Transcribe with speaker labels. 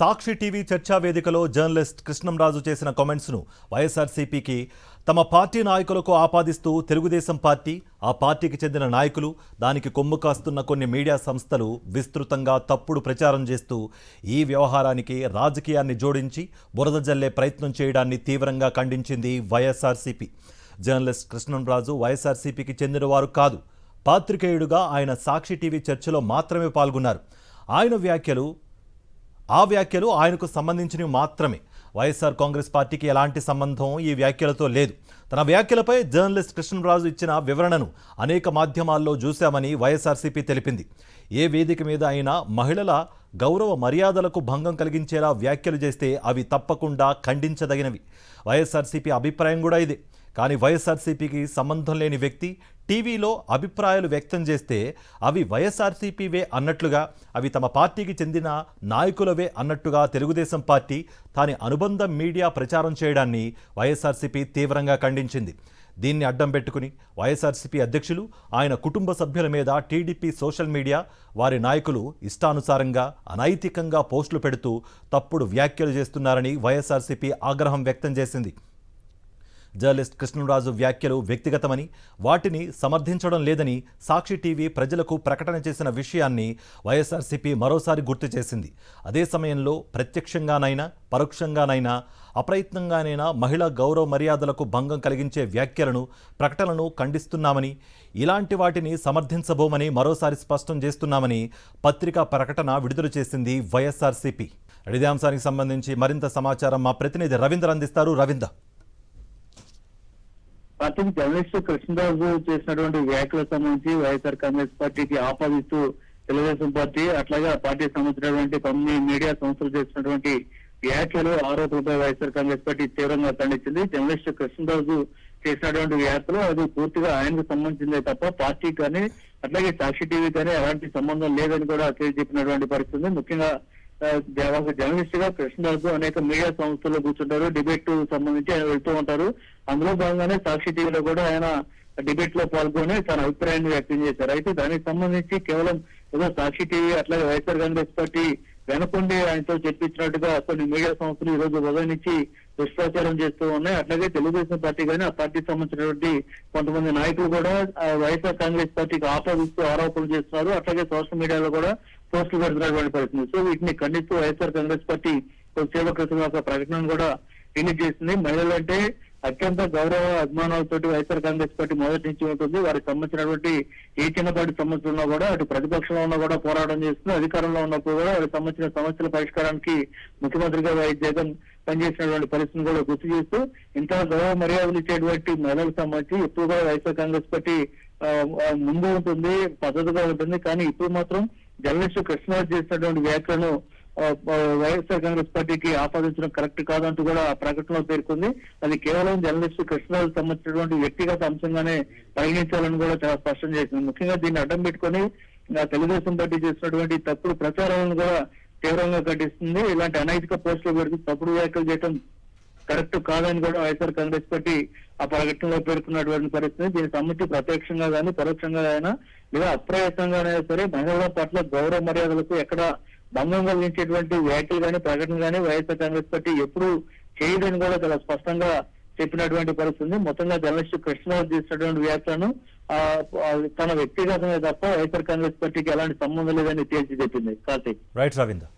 Speaker 1: సాక్షి TV చర్చా వేదికలో journalist Krishnamraju చేసిన కామెంట్స్ను వైఎస్ఆర్సీపీకి తమ పార్టీ నాయకులకు ఆపాదిస్తూ తెలుగుదేశం పార్టీ, ఆ పార్టీకి చెందిన నాయకులు, దానికి కొమ్ము కాస్తున్న కొన్ని మీడియా సంస్థలు విస్తృతంగా తప్పుడు ప్రచారం చేస్తూ ఈ వ్యవహారానికి రాజకీయాన్ని జోడించి బురద జల్లే ప్రయత్నం చేయడాన్ని తీవ్రంగా ఖండించింది వైఎస్ఆర్సీపీ. జర్నలిస్ట్ కృష్ణంరాజు వైఎస్ఆర్సీపీకి చెందినవారు కాదు. పాత్రికేయుడుగా ఆయన సాక్షి టీవీ చర్చలో మాత్రమే పాల్గొన్నారు. ఆ వ్యాఖ్యలు ఆయనకు సంబంధించినవి మాత్రమే. వైఎస్ఆర్ కాంగ్రెస్ పార్టీకి ఎలాంటి సంబంధం ఈ వ్యాఖ్యలతో లేదు. తన వ్యాఖ్యలపై జర్నలిస్ట్ కృష్ణంరాజు ఇచ్చిన వివరణను అనేక మాధ్యమాల్లో చూశామని వైఎస్ఆర్సీపీ తెలిపింది. ఏ వేదిక మీద అయినా మహిళల గౌరవ మర్యాదలకు భంగం కలిగించేలా వ్యాఖ్యలు చేస్తే అవి తప్పకుండా ఖండించదగినవి. వైఎస్ఆర్సీపీ అభిప్రాయం కూడా ఇదే. కానీ వైఎస్ఆర్సీపీకి సంబంధం లేని వ్యక్తి టీవీలో అభిప్రాయాలు వ్యక్తం చేస్తే అవి వైఎస్ఆర్సీపీవే అన్నట్లుగా, అవి తమ పార్టీకి చెందిన నాయకులవే అన్నట్టుగా తెలుగుదేశం పార్టీ దాని అనుబంధ మీడియా ప్రచారం చేయడాన్ని వైఎస్ఆర్సీపీ తీవ్రంగా ఖండించింది. దీన్ని అడ్డం పెట్టుకుని వైఎస్ఆర్సీపీ అధ్యక్షులు, ఆయన కుటుంబ సభ్యుల మీద టీడీపీ సోషల్ మీడియా, వారి నాయకులు ఇష్టానుసారంగా అనైతికంగా పోస్టులు పెడుతూ తప్పుడు వ్యాఖ్యలు చేస్తున్నారని వైఎస్ఆర్సీపీ ఆగ్రహం వ్యక్తం చేసింది. జర్నలిస్ట్ కృష్ణంరాజు వ్యాఖ్యలు వ్యక్తిగతమని, వాటిని సమర్థించడం లేదని సాక్షి టీవీ ప్రజలకు ప్రకటన చేసిన విషయాన్ని వైఎస్ఆర్సీపీ మరోసారి గుర్తు చేసింది. అదే సమయంలో ప్రత్యక్షంగానైనా పరోక్షంగానైనా అప్రయత్నంగానైనా మహిళా గౌరవ మర్యాదలకు భంగం కలిగించే వ్యాఖ్యలను, ప్రకటనలను ఖండిస్తున్నామని, ఇలాంటి వాటిని సమర్థించబోమని మరోసారి స్పష్టం చేస్తున్నామని పత్రికా ప్రకటన విడుదల చేసింది వైఎస్ఆర్సీపీ. ఇదే అంశానికి సంబంధించి మరింత సమాచారం మా ప్రతినిధి రవీంద్ర అందిస్తారు. రవీంద్ర,
Speaker 2: పార్టీకి జర్నలిస్ట్ కృష్ణరాజు చేసినటువంటి వ్యాఖ్యలకు సంబంధించి వైఎస్ఆర్ కాంగ్రెస్ పార్టీకి ఆపాదిస్తూ తెలుగుదేశం పార్టీ, అట్లాగే పార్టీకి సంబంధించినటువంటి కొన్ని మీడియా సంస్థలు చేసినటువంటి వ్యాఖ్యలు, ఆరోపణలపై వైఎస్ఆర్ కాంగ్రెస్ పార్టీ తీవ్రంగా ఖండించింది. జర్నలిస్ట్ కృష్ణరాజు చేసినటువంటి వ్యాఖ్యలు అది పూర్తిగా ఆయనకు సంబంధించిందే తప్ప పార్టీకి కానీ అట్లాగే సాక్షి టీవీ కానీ ఎలాంటి సంబంధం లేదని కూడా చెప్పినటువంటి పరిస్థితి. ముఖ్యంగా జర్నలిస్ట్ గా కృష్ణరాజు అనేక మీడియా సంస్థల్లో కూర్చుంటారు, డిబేట్ సంబంధించి ఆయన వెళ్తూ ఉంటారు. అందులో భాగంగానే సాక్షి టీవీలో కూడా ఆయన డిబేట్ లో పాల్గొని తన అభిప్రాయాన్ని వ్యక్తం చేశారు. అయితే దానికి సంబంధించి కేవలం ఏదో సాక్షి టీవీ అట్లాగే వైఎస్ఆర్ కాంగ్రెస్ పార్టీ వెనకుండి ఆయనతో చెప్పించినట్టుగా కొన్ని మీడియా సంస్థలు ఈ రోజు ఉదయం నుంచి దుష్ప్రచారం చేస్తూ ఉన్నాయి. అట్లాగే తెలుగుదేశం పార్టీ కానీ ఆ పార్టీకి సంబంధించినటువంటి కొంతమంది నాయకులు కూడా వైఎస్ఆర్ కాంగ్రెస్ పార్టీకి ఆపాదిస్తూ ఆరోపణలు చేస్తున్నారు. అట్లాగే సోషల్ మీడియాలో కూడా పోస్టులు పెడుతున్నటువంటి పరిస్థితి. సో వీటిని ఖండిస్తూ వైఎస్ఆర్ కాంగ్రెస్ పార్టీ కొద్దిసేపటి క్రితం ఒక ప్రకటన కూడా రిలీజ్ చేసింది. మహిళలంటే అత్యంత గౌరవ అభిమానాలతోటి వైఎస్ఆర్ కాంగ్రెస్ పార్టీ మొదటి నుంచి ఉంటుంది. వారికి సంబంధించినటువంటి ఏ చిన్నపాటి సమస్యలు ఉన్నా కూడా, అటు ప్రతిపక్షంలో ఉన్నా కూడా పోరాటం చేస్తుంది. అధికారంలో ఉన్నప్పుడు కూడా వారికి సంబంధించిన సమస్యల పరిష్కారానికి ముఖ్యమంత్రిగా వైఎస్ జగన్ పనిచేసినటువంటి పరిస్థితిని కూడా గుర్తు చేస్తూ ఇంత గౌరవ మర్యాదలు ఇచ్చేటువంటి మహిళలకు సంబంధించి ఎప్పుడు కూడా వైఎస్ఆర్ కాంగ్రెస్ పార్టీ ముందు ఉంటుంది, పద్ధతిగా ఉంటుంది. కానీ ఇప్పుడు మాత్రం జర్నలిస్ట్ కృష్ణరాజు చేసినటువంటి వ్యాఖ్యలను వైఎస్ఆర్ కాంగ్రెస్ పార్టీకి ఆపాదించడం కరెక్ట్ కాదంటూ కూడా ఆ ప్రకటనలో పేర్కొంది. అది కేవలం జర్నలిస్ట్ కృష్ణరాజు సంబంధించినటువంటి వ్యక్తిగత అంశంగానే పరిగణించాలని కూడా చాలా స్పష్టం చేసింది. ముఖ్యంగా దీన్ని అడ్డం పెట్టుకుని తెలుగుదేశం పార్టీ చేసినటువంటి తప్పుడు ప్రచారాలను కూడా తీవ్రంగా ఖండిస్తుంది. ఇలాంటి అనైతిక పోస్టులు పెడుతూ తప్పుడు వ్యాఖ్యలు చేయడం కరెక్ట్ కాదని కూడా వైఎస్ఆర్ కాంగ్రెస్ పార్టీ ఆ ప్రకటనలో పేర్కొన్నటువంటి పరిస్థితి. దీనికి సంబంధించి ప్రత్యక్షంగా కానీ పరోక్షంగా అయినా లేదా అప్రయత్నంగానైనా సరే మహిళల పట్ల గౌరవ మర్యాదలకు ఎక్కడ భంగం కలిగించేటువంటి వ్యాఖ్యలు కానీ ప్రకటన కానీ వైఎస్ఆర్ కాంగ్రెస్ పార్టీ ఎప్పుడు చేయదని కూడా చాలా స్పష్టంగా చెప్పినటువంటి పరిస్థితి. మొత్తంగా జర్నలిస్ట్ కృష్ణరాజు చేసినటువంటి వ్యాఖ్యలను తన వ్యక్తిగతమే తప్ప వైఎస్ఆర్ కాంగ్రెస్ పార్టీకి ఎలాంటి సంబంధం లేదని తేల్చి చెప్పింది. కార్తీక్.
Speaker 1: రైట్ రవీంద్ర.